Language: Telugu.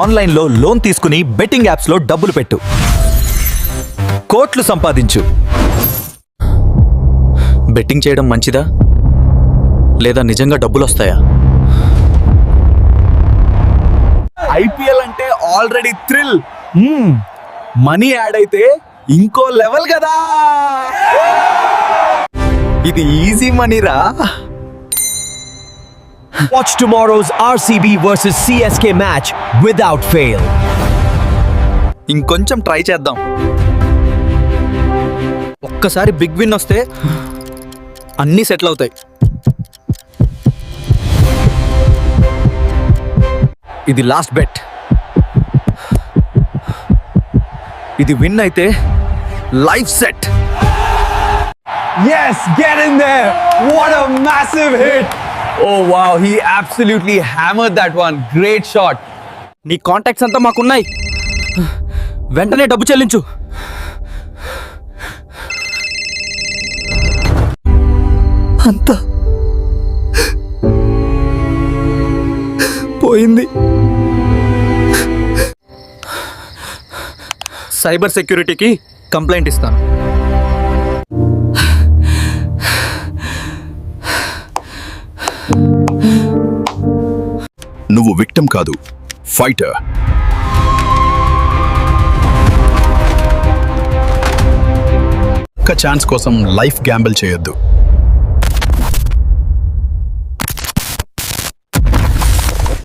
ఆన్లైన్లో లోన్ తీసుకుని బెట్టింగ్ యాప్స్లో డబ్బులు పెట్టు, కోట్లు సంపాదించు. బెట్టింగ్ చేయడం మంచిదా లేదా నిజంగా డబ్బులు వస్తాయా? ఐపీఎల్ అంటే ఆల్రెడీ థ్రిల్, మనీ యాడ్ అయితే ఇంకో లెవెల్ కదా. ఇది ఈజీ మనీరా. Watch tomorrow's RCB versus CSK match without fail. ఇంకొంచెం ట్రై చేద్దాం. ఒక్కసారి బిగ్ విన్ వస్తే అన్నీ సెటిల్ అవుతాయి. ఇది లాస్ట్ బెట్. ఇది విన్ అయితే life set. Yes, get in there. What a massive hit. Oh wow, he absolutely hammered that one. Great shot. నీ కాంటాక్ట్స్ అంతా మాకున్నాయి, వెంటనే డబ్బు చెల్లించు. అంతా పోయింది. సైబర్ సెక్యూరిటీకి కంప్లైంట్ ఇస్తాను. నువ్వు విక్టిమ్ కాదు, ఫైటర్. ఒక్క ఛాన్స్ కోసం లైఫ్ గ్యాంబుల్ చేయొద్దు.